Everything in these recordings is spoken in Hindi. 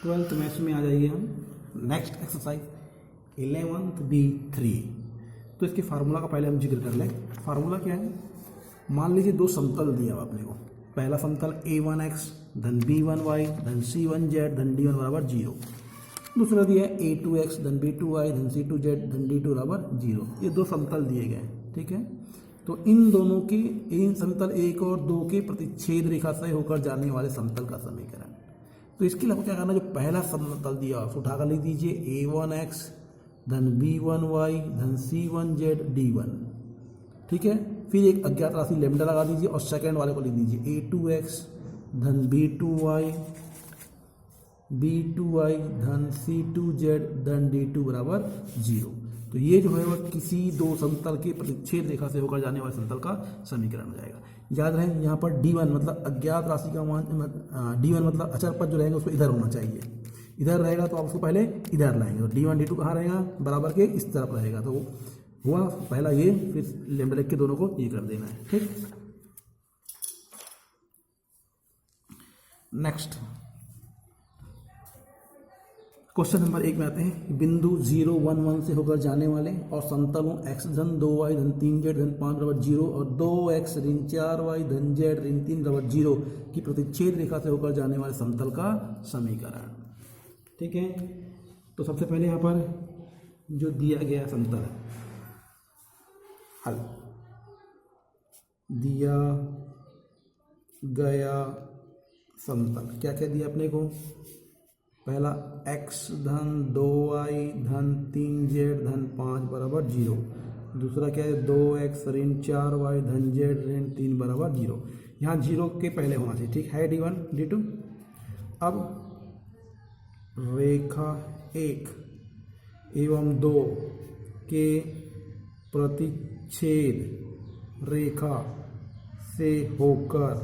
ट्वेल्थ मैथ्स में आ जाइए हम। Next exercise 11B3। तो इसके फार्मूला का पहले हम जिक्र कर लें। फार्मूला क्या है, मान लीजिए दो समतल दिया हुआ आपने को। पहला समतल A1x धन B1y धन C1z धन D1 बराबर 0। दूसरा दिया है A2x धन B2y धन C2z धन D2 बराबर 0। ये दो समतल दिए गए हैं, ठीक है। तो इन दोनों के, इन समतल 1 और 2 के प्रतिच्छेद रेखा से होकर जाने वाले समतल का समीकरण। तो इसके लिए आपको क्या करना है, जो पहला समतल दिया उसको उठाकर लिख दीजिए A1x धन B1y धन C1z D1, ठीक है। फिर एक अज्ञात राशि लेमडा लगा दीजिए और सेकंड वाले को लिख दीजिए A2x धन B2y धन C2z धन D2 बराबर 0। तो ये जो है वह किसी दो समतल के प्रतिच्छेद रेखा से होकर जाने वाले समतल का समीकरण हो जाएगा। याद रहे यहाँ पर D1 मतलब अज्ञात राशि का मान, D1 मतलब अचर पद जो रहेगा उसको इधर होना चाहिए। इधर रहेगा तो आप उसको पहले इधर लाएंगे। तो D1 D2 कहाँ रहेगा, बराबर के इस तरफ रहेगा। तो हुआ पहला ये, फिर लेमडा लिख के दोनों को ये कर देना है, ठीक। नेक्स्ट क्वेश्चन नंबर 1 में आते हैं। बिंदु 0, 1, 1 से होकर जाने वाले और समतलों x धन 2y धन 3z धन 5 बराबर 0 और 2x ऋण 4y धन z ऋण 3 बराबर 0 की प्रतिच्छेद रेखा से होकर जाने वाले समतल का समीकरण, ठीक है। तो सबसे पहले यहाँ पर जो दिया गया समतल है, हल दिया गया समतल क्या क्या दिया अपने को। पहला x धन 2y धन 3z धन 5 बराबर 0। दूसरा क्या है, 2x ऋण 4y धन z ऋण 3 बराबर 0। यहाँ 0 के पहले होना चाहिए, ठीक है, D1 D2। अब रेखा 1 एवं 2 के प्रतिच्छेद रेखा से होकर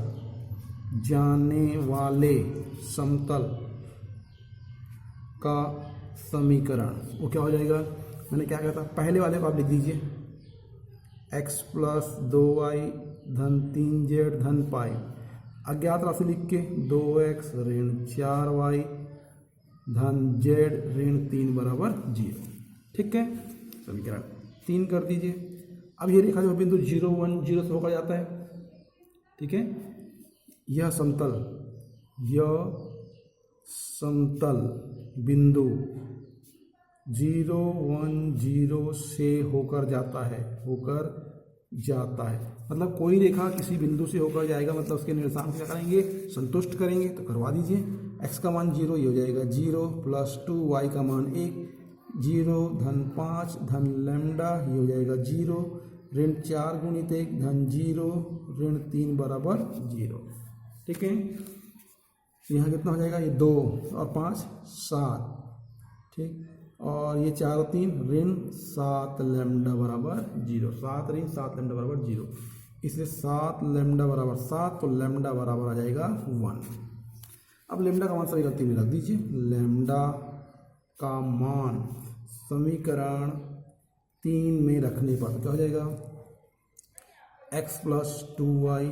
जाने वाले समतल का समीकरण वो क्या हो जाएगा। मैंने क्या कहा था, पहले वाले को आप लिख दीजिए x प्लस 2y धन 3z धन 5, अज्ञात राशि लिख के 2x ऋण 4y धन z ऋण 3 बराबर 0, ठीक है। समीकरण 3 कर दीजिए। अब ये रेखा जो बिंदु 0, 1, 0 से होकर जाता है, ठीक है। यह समतल बिंदु 0, 1, 0 से होकर जाता है, मतलब कोई रेखा किसी बिंदु से होकर जाएगा, मतलब उसके निर्देशांक क्या करेंगे, संतुष्ट करेंगे। तो करवा दीजिए। x का मान 0 ये हो जाएगा 0 प्लस 2, y का मान 1, 0 धन 5 धन लैम्डा ये हो जाएगा 0, ऋण 4 गुणित 1 धन 0 ऋण 3 बराबर 0, ठीक है। यहाँ कितना हो जाएगा, ये 2 और 5 7, ठीक। और ये 4 और 3 ऋण 7 लैम्डा बराबर 0, 7 ऋण 7 लैम्डा बराबर 0। इसलिए 7 लैम्डा बराबर 7, तो लैम्डा बराबर आ जाएगा 1। अब लैम्डा का मान सभी गलती में रख दीजिए। लैम्डा का मान समीकरण 3 में रखने पर क्या हो जाएगा, x plus 2y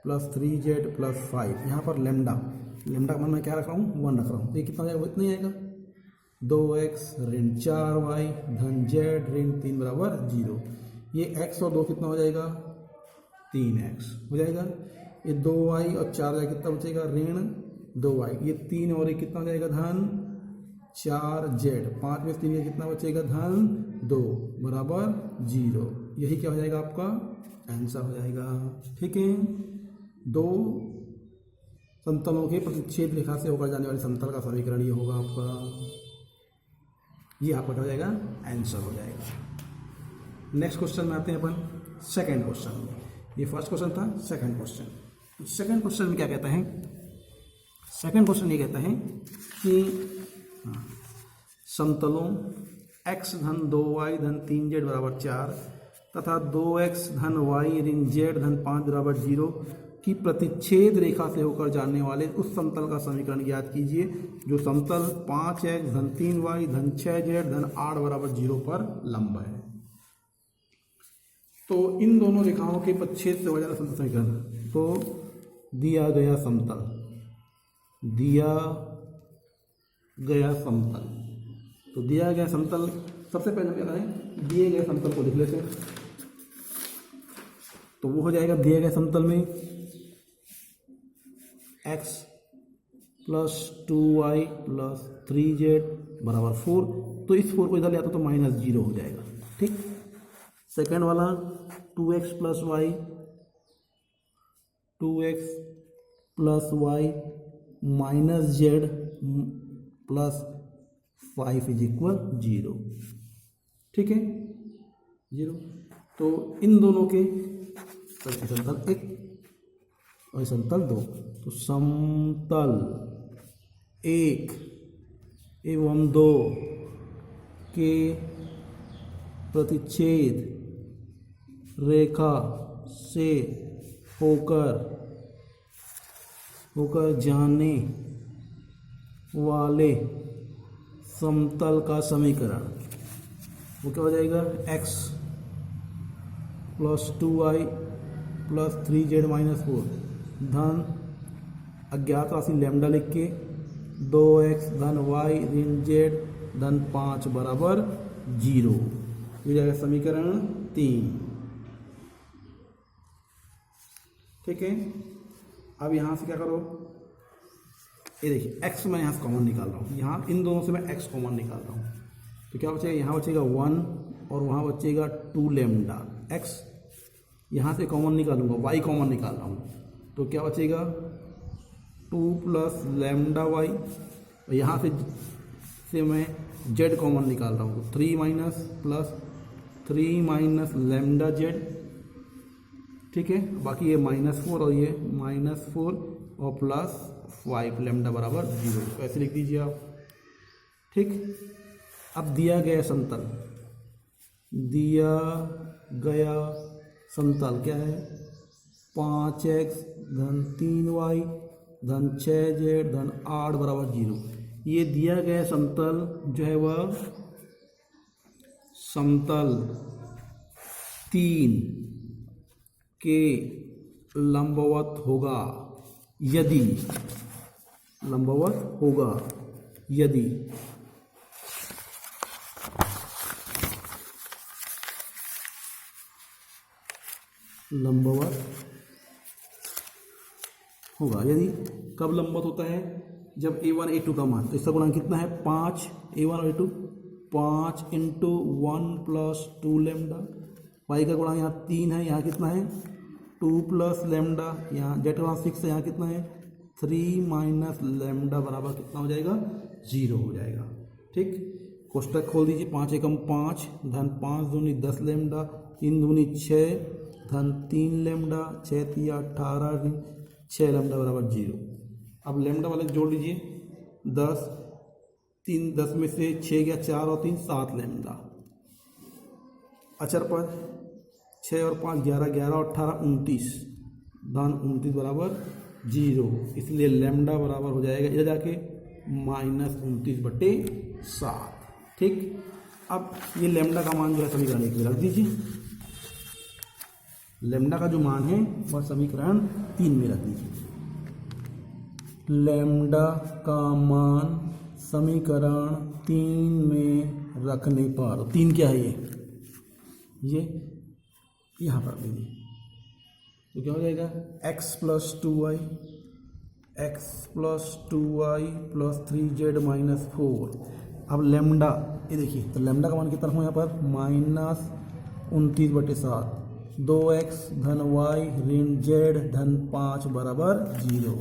plus 3z plus 5। यहाँ पर लैम्डा का मान मैं क्या रख रहा हूँ, 1 रख रहा हूँ। तो ये कितना हो जाएगा, इतना ही आएगा 2x ऋण 4y धन z ऋण 3 बराबर 0। ये x और 2 कितना हो जाएगा, 3x हो जाएगा। ये 2y और 4y कितना बचेगा, ऋण 2y। ये 3 और 1 कितना हो जाएगा, धन 4z। 5 में 3 कितना बचेगा, धन 2 बराबर 0। यही क्या हो जाएगा, आपका आंसर हो जाएगा, ठीक है। दो समतलों के प्रतिच्छेद रेखा से होकर जाने वाले समतल का समीकरण ये होगा आपका, ये आपका हो जाएगा, आंसर हो जाएगा। नेक्स्ट क्वेश्चन में आते हैं अपन सेकंड क्वेश्चन में। ये फर्स्ट क्वेश्चन था, सेकंड क्वेश्चन। सेकंड क्वेश्चन में क्या कहता है, सेकंड क्वेश्चन ये कहता है कि समतलों x धन 2y धन 3z बराबर 4 तथा 2x धन y ऋण z धन 5 बराबर 0 की प्रतिच्छेद रेखा से होकर जाने वाले उस समतल का समीकरण ज्ञात कीजिए जो समतल 5x धन 3y धन 6z धन 8 बराबर 0 पर लंब है। तो इन दोनों रेखाओं के प्रतिच्छेद से हो जाना समतल समीकरण। तो दिया गया समतल। तो दिया गया समतल, सबसे पहले हम क्या करें, दिए गए समतल को लिख लेते हैं। तो वो हो जाएगा दिए गए समतल में x plus 2y plus 3z बराबर 4। तो इस 4 को इधर ले आता तो -0 हो जाएगा। ठीक। सेकेंड वाला 2x plus Y, 2x plus Y minus Z plus 5 is equal 0। ठीक है, 0। तो इन दोनों के समतल 1 और समतल 2। तो समतल 1 एवं 2 के प्रतिच्छेद रेखा से होकर जाने वाले समतल का समीकरण वो क्या हो जाएगा, x plus 2y plus 3z minus 4 धन अज्ञात राशि लैम्डा लिख के 2x धन y ऋण z धन 5 बराबर 0 हो जाएगा समीकरण 3। ठीक है। अब यहाँ से क्या करो, ये देखिए x मैं यहाँ से कॉमन निकाल रहा हूँ, यहाँ इन दोनों से मैं x कॉमन निकाल रहा हूँ। तो क्या बचेगा, यहाँ बचेगा 1 और वहाँ बचेगा 2 लैम्डा। x यहाँ से कॉमन निकालूंगा, y कॉमन निकाल रहा हूँ, तो क्या बचेगा 2 प्लस लैम्डा वाई, और यहाँ से मैं z कॉमन निकाल रहा हूँ, 3 minus plus 3 minus lambda z। ठीक है, बाकी ये -4 और ये -4 और प्लस 5 लैम्डा बराबर 0, ऐसे लिख दीजिए आप। ठीक। अब दिया गया समतल क्या है, 5x धन 3y धन 6z धन 8 बराबर 0। ये दिया गया समतल जो है वह समतल 3 के लंबवत होगा यदि लंबवत होगा। यदि कब लंबवत होता है, जब a1 a2 का मान, तो इसका गुणांक कितना है 5, a1 और a2 5 into 1 plus 2 lambda. y का गुणांक यहाँ 3 है, यहाँ कितना है 2 प्लस लैम्डा, यहाँ z का गुणांक 6 है, यहाँ कितना है 3 माइनस लैम्डा बराबर कितना हो जाएगा 0 हो जाएगा। ठीक। कोष्टक खोल दीजिए, 5 एकम 5 धन 5 दूनी 10 लैम्डा 3 दूनी 6 धन 3 लैम्डा 6 तिया 18 6 लैम्डा बराबर 0। अब लैम्डा वाले जोड़ लीजिए, 10 में से 6 गया 4 और 3 7 लैम्डा। अचर पर 6 और 5 11 11 और 18 29 धन 29 बराबर 0, इसलिए लैम्डा बराबर हो जाएगा इधर जाके -29/7। ठीक। अब ये लैम्डा का मान जो है समीकरण 1 में रख दीजिए, लैम्डा का जो मान है वह समीकरण 3 में रख दीजिए। लैम्डा का मान समीकरण 3 में रखने पर, 3 क्या है ये यहाँ पर दीजिए, तो क्या हो जाएगा x plus 2y plus 3z minus 4। अब लैम्डा ये देखिए, तो लैम्डा का मान कितना रखूँ यहाँ पर -29/7, 2x धन y ऋण z धन 5 बराबर 0।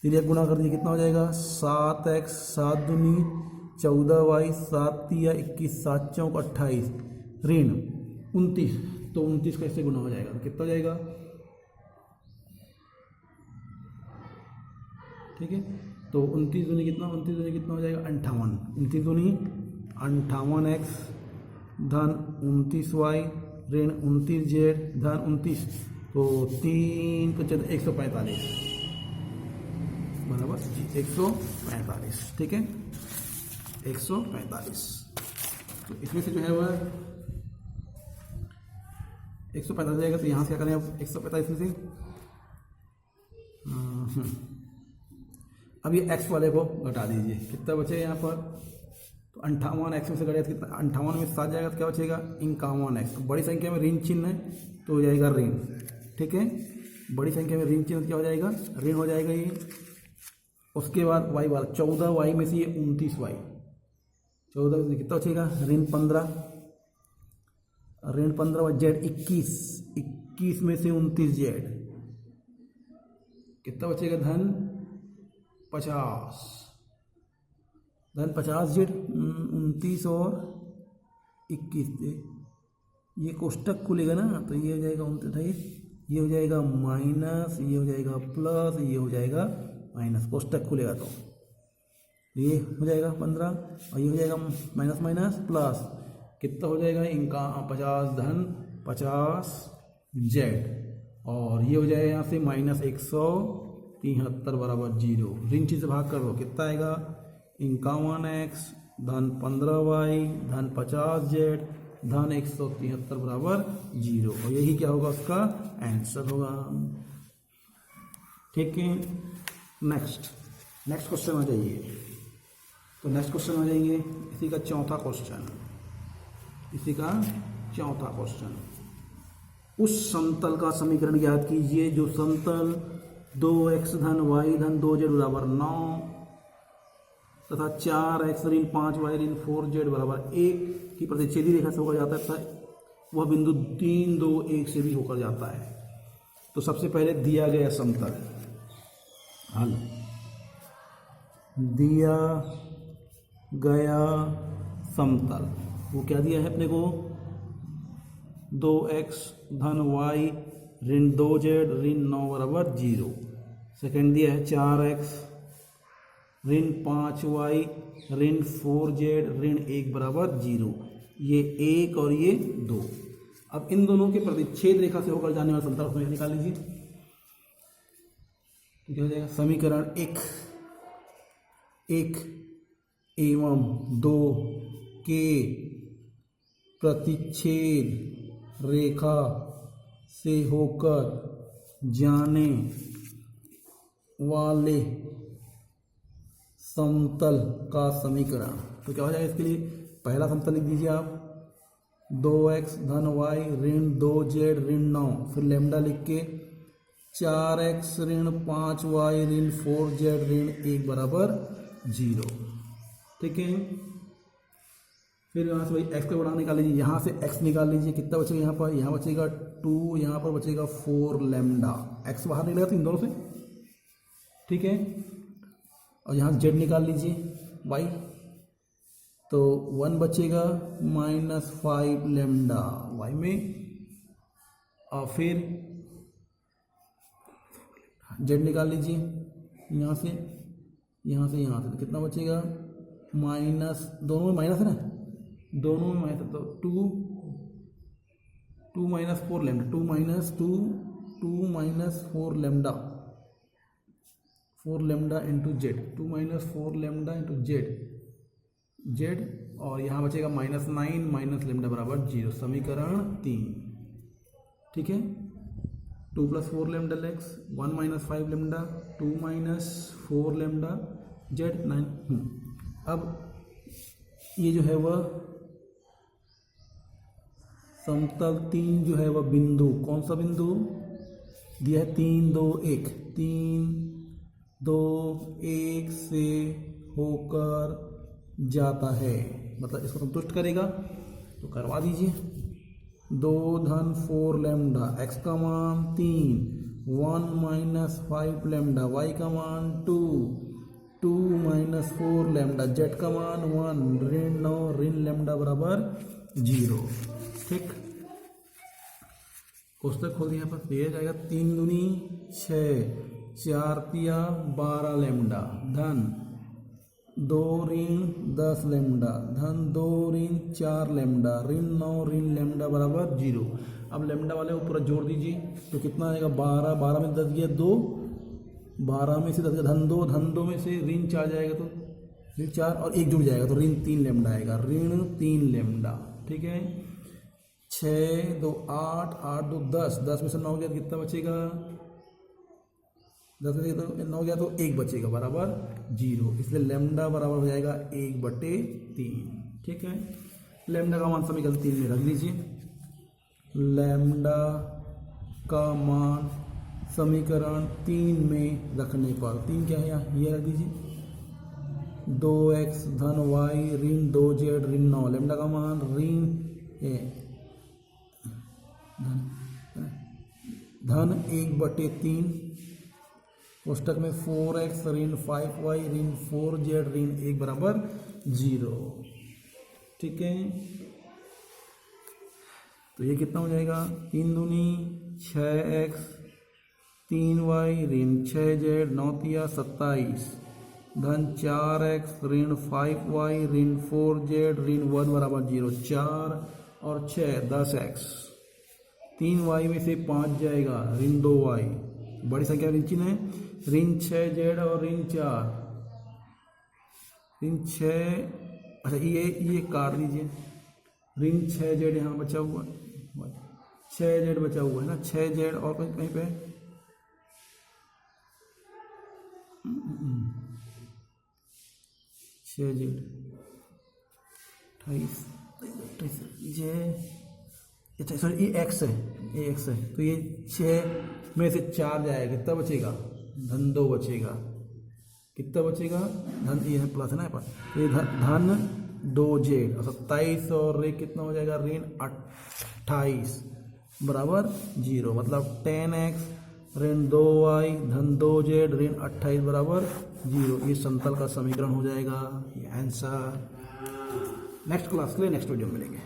फिर गुणा कर दीजिए, कितना हो जाएगा 7x 7 दूनी 14y 7 तिया 21 7 चौक 28 ऋण 29, तो 29 कैसे गुना हो जाएगा, कितना हो जाएगा। ठीक है, तो 29 दूनी कितना, 29 दूनी कितना हो जाएगा 58, 29 दूनी 58x धन 29y ऋण 29z धन 29, तो 3 × 145 बराबर 145। ठीक है, 145। तो इसमें से जो है वह 145 जाएगा, तो यहाँ से क्या करें अब 145 में से अब ये x वाले को घटा दीजिए, कितना बचेगा यहाँ पर, तो 58 x में से घटेगा कितना, 58 में 7 जाएगा तो क्या बचेगा 51 x। तो बड़ी संख्या में ऋण चिन्ह है तो हो जाएगा ऋण, ठीक है, बड़ी संख्या में ऋण चिन्ह तो क्या हो जाएगा, ऋण हो जाएगा ये। उसके बाद y वाला 14y में से ये 29y, 14 में से कितना बचेगा ऋण 15, ऋण 15 जेड 21 में से 29 जेड, कितना बचेगा धन 50, धन 50 जेड 29 और 21 से ये कोष्टक खुलेगा ना, तो ये हो जाएगा 29, ये हो जाएगा माइनस, ये हो जाएगा प्लस, ये हो जाएगा माइनस, कोष्टक खुलेगा तो ये हो जाएगा 15 और ये हो जाएगा माइनस माइनस प्लस, कितना हो जाएगा इनका 50 धन 50 जेड, और ये हो जाएगा यहाँ से माइनस 173 बराबर 0, ऋण चिन्ह से भाग कर दो कितना आएगा 51x धन 15y धन 50 जेड धन 173 बराबर 0, और यही क्या होगा उसका आंसर होगा, ठीक है। नेक्स्ट क्वेश्चन आ जाइए, तो नेक्स्ट क्वेश्चन आ जाएंगे इसी का चौथा क्वेश्चन, उस समतल का समीकरण ज्ञात कीजिए जो समतल 2x धन y धन 2z बराबर 9 तथा 4x ऋण 5y ऋण 4z बराबर 1 की प्रतिच्छेदी रेखा से होकर जाता है, वह बिंदु 3 2 1 से भी होकर जाता है। तो सबसे पहले दिया गया समतल, हल दिया गया समतल, वो क्या दिया है अपने को 2x धन y ऋण 2z ऋण 9 बराबर 0, सेकेंड दिया है 4x ऋण 5y ऋण 4z ऋण 1 बराबर 0, ये 1 और ये 2। अब इन दोनों के प्रतिच्छेद रेखा से होकर जाने वाला समतल उसमें निकाल लीजिए, तो क्या हो जाएगा समीकरण 1 एवं 2 के प्रतिच्छेद रेखा से होकर जाने वाले समतल का समीकरण, तो क्या हो जाएगा इसके लिए पहला समतल लिख दीजिए आप 2x धन y ऋण 2z ऋण 9, फिर लेमडा लिख के 4x ऋण 5y ऋण 4z ऋण 1 बराबर 0, ठीक है। फिर यहाँ से भाई x का बढ़ा निकाल लीजिए, यहाँ से x निकाल लीजिए, कितना बचेगा यहाँ पर, यहाँ बचेगा 2, यहाँ पर बचेगा 4 लेमडा, x बाहर निकलेगा तो इन दोनों से, ठीक है। और यहाँ z निकाल लीजिए y, तो 1 बचेगा माइनस 5 लेमडा y में, और फिर z निकाल लीजिए यहाँ से तो कितना बचेगा माइनस, दोनों में माइनस है ना, दोनों में माइनस, तो 2 minus 4 lambda, 2 minus 4 lambda, 4 lambda into Z, 2 minus 4 lambda into Z, और यहाँ बचेगा माइनस 9 माइनस लेमडा बराबर 0, समीकरण 3, ठीक है। 2 plus 4 lambda x 1 minus 5 lambda 2 minus 4 lambda Z 9। अब ये जो है वह समतल 3 जो है वह बिंदु, कौन सा बिंदु दिया है 3 2 1, 3 2 1 से होकर जाता है, मतलब इसको संतुष्ट करेगा, तो करवा दीजिए। 2 धन 4 लेमडा, x का मान 3, 1 माइनस 5 लेमडा, y का मान 2, 2 माइनस 4 लेमडा, z का मान 1, ऋण 9 ऋण लेमडा बराबर 0, ठीक। कोष्टक खोल दिया यहाँ पर, ये जाएगा 3 दूनी 6, 4 तिया 12 लेमडा धन 2 ऋण 10 लेमडा धन 2 ऋण 4 लेमडा ऋण 9 ऋण लेमडा बराबर 0। अब लेमडा वाले को पूरा जोड़ दीजिए, तो कितना आएगा 12, 12 में 10 गया 2, 12 में से 10 गया धन 2, धन 2 में से ऋण 4 जाएगा तो ऋण 4 और 1 जुड़ जाएगा तो ऋण 3 लेमडा आएगा, ऋण 3 लेमडा, ठीक है। 6 2 8, 8 2 10, 10 में से 9 गया कितना बचेगा 10 में से तो 9 गया तो 1 बचेगा बराबर 0, इसलिए लैम्डा बराबर हो जाएगा 1/3। ठीक है, लैम्डा का मान समीकरण 3 में रख दीजिए। लैम्डा का मान समीकरण 3 में रखने पर 3 क्या है यहाँ, ये रख दीजिए 2x धन y ऋण 2z ऋण 9। लैम्डा का मान धन 1/3 कोष्टक में 4x ऋण 5y ऋण 4z ऋण 1 बराबर 0। ठीक है, तो ये कितना हो जाएगा, 3 दूनी 6x 3y ऋण 6z 9 तिया 27 धन 4x ऋण 5y ऋण 4z ऋण 1 बराबर 0। 4 और 6 10x, 3y में से 5 जाएगा ऋण 2y, बड़ी संख्या ऋण चिन्ह है, ऋण 6z और ऋण 4 ऋण 6, अच्छा ये काट दीजिए, ऋण 6z यहाँ बचा हुआ, 6z बचा हुआ है ना, 6z और कहीं पे 6z 28 ये, अच्छा सॉरी ये x है, ये x है, तो ये 6 में से 4 जाएगा, कितना बचेगा, धन 2 बचेगा, कितना बचेगा धन, ये है प्लस है ना पर, तो ये धन 2z और 27 और रे कितना हो जाएगा ऋण 28 बराबर 0, मतलब 10x ऋण 2y धन 2z ऋण 28 बराबर 0। ये समतल का समीकरण हो जाएगा, ये आंसर। नेक्स्ट क्लास के लिए नेक्स्ट वीडियो में मिलेंगे।